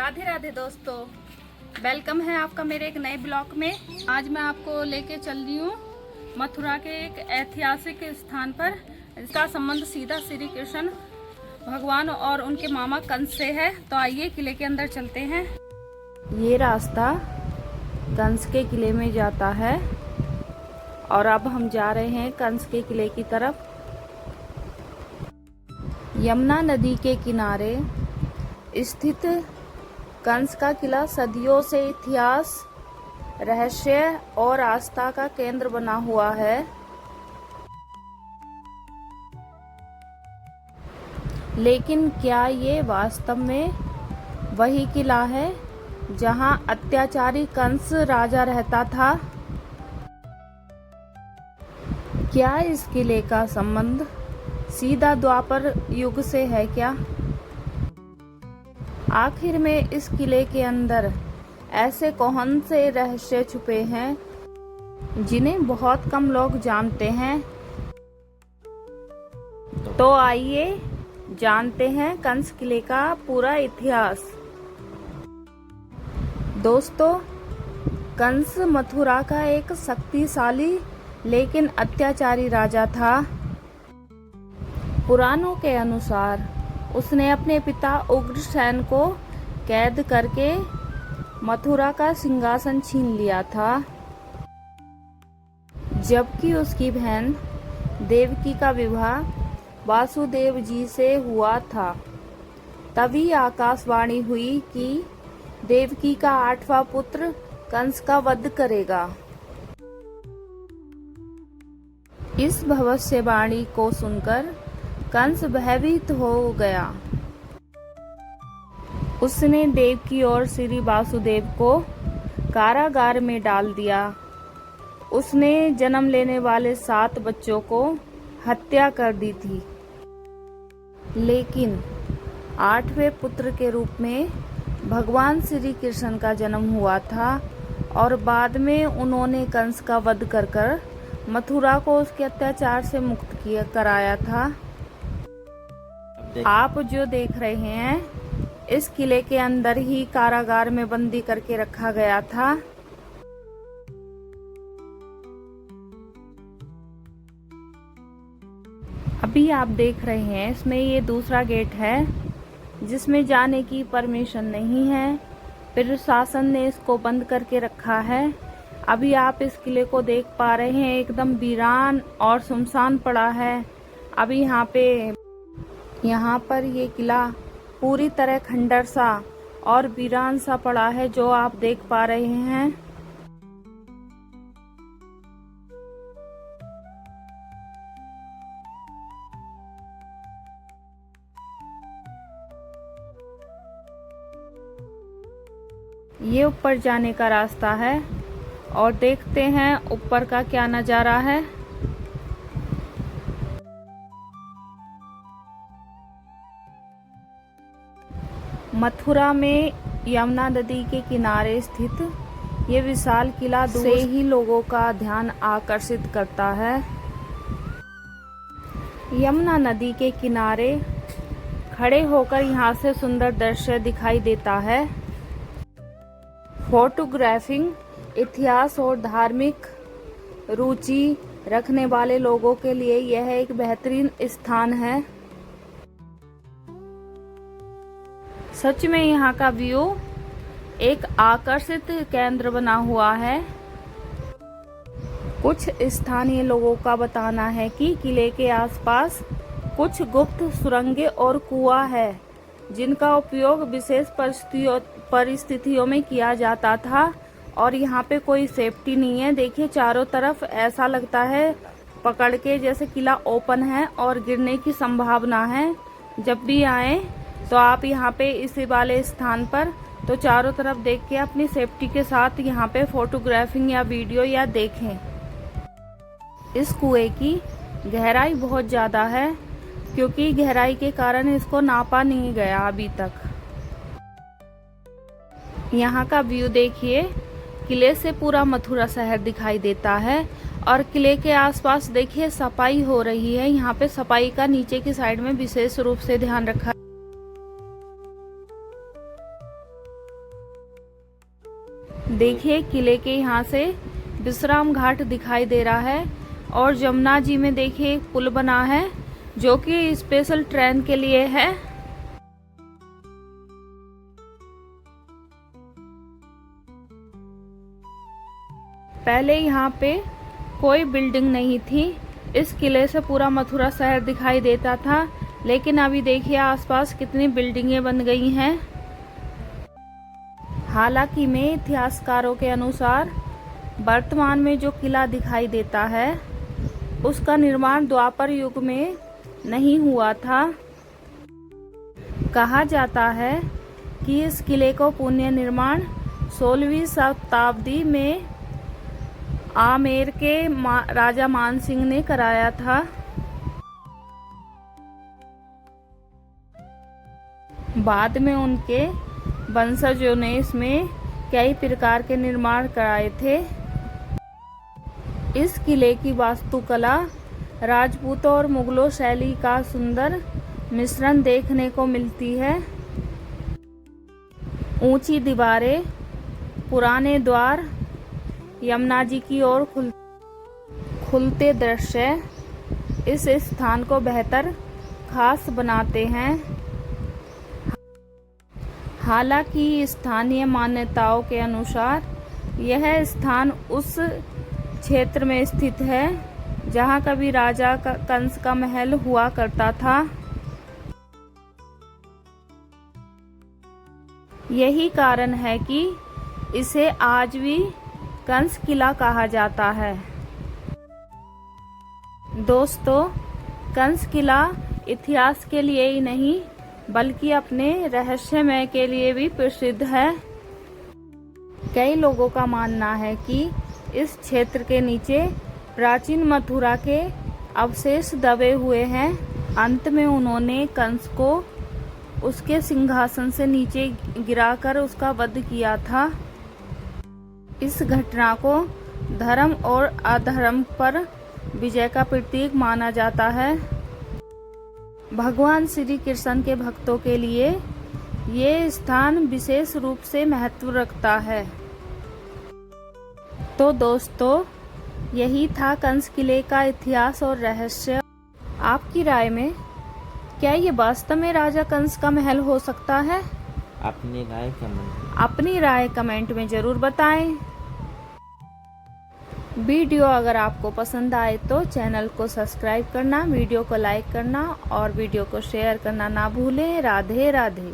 राधे राधे दोस्तों, वेलकम है आपका मेरे एक नए ब्लॉग में। आज मैं आपको लेके चल रही हूँ मथुरा के एक ऐतिहासिक स्थान पर। इसका संबंध सीधा श्री कृष्ण भगवान और उनके मामा कंस से है। तो आइए किले के अंदर चलते हैं। ये रास्ता कंस के किले में जाता है और अब हम जा रहे हैं कंस के किले की तरफ। यमुना नदी के किनारे स्थित कंस का किला सदियों से इतिहास, रहस्य और आस्था का केंद्र बना हुआ है। लेकिन क्या ये वास्तव में वही किला है जहां अत्याचारी कंस राजा रहता था? क्या इस किले का संबंध सीधा द्वापर युग से है क्या? आखिर में इस किले के अंदर ऐसे कौन से रहस्य छुपे हैं जिन्हें बहुत कम लोग जानते हैं? तो आइए जानते हैं कंस किले का पूरा इतिहास। दोस्तों, कंस मथुरा का एक शक्तिशाली लेकिन अत्याचारी राजा था। पुराणों के अनुसार उसने अपने पिता उग्रसेन को कैद करके मथुरा का सिंहासन छीन लिया था, जबकि उसकी बहन देवकी का विवाह वासुदेव जी से हुआ था। तभी आकाशवाणी हुई कि देवकी का 8वां पुत्र कंस का वध करेगा। इस भविष्यवाणी को सुनकर कंस भयभीत हो गया। उसने देवकी और श्री वासुदेव को कारागार में डाल दिया। उसने जन्म लेने वाले 7 बच्चों को हत्या कर दी थी। लेकिन 8वें पुत्र के रूप में भगवान श्री कृष्ण का जन्म हुआ था और बाद में उन्होंने कंस का वध कर मथुरा को उसके अत्याचार से मुक्त कराया था। आप जो देख रहे हैं इस किले के अंदर ही कारागार में बंदी करके रखा गया था। अभी आप देख रहे हैं इसमें ये दूसरा गेट है जिसमें जाने की परमिशन नहीं है। प्रशासन ने इसको बंद करके रखा है। अभी आप इस किले को देख पा रहे हैं, एकदम वीरान और सुनसान पड़ा है। अभी यहाँ पर ये किला पूरी तरह खंडर सा और वीरान सा पड़ा है, जो आप देख पा रहे हैं। ये ऊपर जाने का रास्ता है और देखते हैं ऊपर का क्या नजारा है। मथुरा में यमुना नदी के किनारे स्थित ये विशाल किला दूर से ही लोगों का ध्यान आकर्षित करता है। यमुना नदी के किनारे खड़े होकर यहाँ से सुंदर दृश्य दिखाई देता है। फोटोग्राफिंग, इतिहास और धार्मिक रुचि रखने वाले लोगों के लिए यह एक बेहतरीन स्थान है। सच में यहाँ का व्यू एक आकर्षित केंद्र बना हुआ है। कुछ स्थानीय लोगों का बताना है कि किले के आसपास कुछ गुप्त सुरंगें और कुआं है जिनका उपयोग विशेष परिस्थितियों में किया जाता था और यहाँ पे कोई सेफ्टी नहीं है। देखिए चारों तरफ ऐसा लगता है पकड़ के जैसे किला ओपन है और गिरने की संभावना है। जब भी आए तो आप यहाँ पे इसी वाले स्थान पर तो चारों तरफ देख के अपनी सेफ्टी के साथ यहाँ पे फोटोग्राफिंग या वीडियो या देखें। इस कुएं की गहराई बहुत ज़्यादा है क्योंकि गहराई के कारण इसको नापा नहीं गया अभी तक। यहाँ का व्यू देखिए, किले से पूरा मथुरा शहर दिखाई देता है और किले के आसपास देखिए सफाई हो रही है। यहाँ पे सफाई का नीचे की साइड में विशेष रूप से ध्यान रखा। देखिए किले के यहाँ से विश्राम घाट दिखाई दे रहा है और जमुना जी में देखिए एक पुल बना है जो कि स्पेशल ट्रेन के लिए है। पहले यहाँ पे कोई बिल्डिंग नहीं थी। इस किले से पूरा मथुरा शहर दिखाई देता था, लेकिन अभी देखिए आसपास कितनी बिल्डिंगें बन गई हैं। हालांकि में इतिहासकारों के अनुसार वर्तमान में जो किला दिखाई देता है उसका निर्माण द्वापर युग में नहीं हुआ था। कहा जाता है कि इस किले को पुनः निर्माण 16वीं शताब्दी में आमेर के राजा मान सिंह ने कराया था। बाद में उनके वंशजों ने इसमें कई प्रकार के निर्माण कराए थे। इस किले की वास्तुकला राजपूतों और मुगलों शैली का सुंदर मिश्रण देखने को मिलती है। ऊंची दीवारें, पुराने द्वार, यमुना जी की ओर खुलते दृश्य इस स्थान को बेहतर खास बनाते हैं। हालांकि स्थानीय मान्यताओं के अनुसार यह स्थान उस क्षेत्र में स्थित है जहां कभी राजा कंस का महल हुआ करता था। यही कारण है कि इसे आज भी कंस किला कहा जाता है। दोस्तों, कंस किला इतिहास के लिए ही नहीं बल्कि अपने रहस्यमय के लिए भी प्रसिद्ध है। कई लोगों का मानना है कि इस क्षेत्र के नीचे प्राचीन मथुरा के अवशेष दबे हुए हैं। अंत में उन्होंने कंस को उसके सिंहासन से नीचे गिराकर उसका वध किया था। इस घटना को धर्म और अधर्म पर विजय का प्रतीक माना जाता है। भगवान श्री कृष्ण के भक्तों के लिए ये स्थान विशेष रूप से महत्व रखता है। तो दोस्तों, यही था कंस किले का इतिहास और रहस्य। आपकी राय में क्या ये वास्तव में राजा कंस का महल हो सकता है? अपनी राय कमेंट में जरूर बताएं। वीडियो अगर आपको पसंद आए तो चैनल को सब्सक्राइब करना, वीडियो को लाइक करना और वीडियो को शेयर करना ना भूलें। राधे राधे।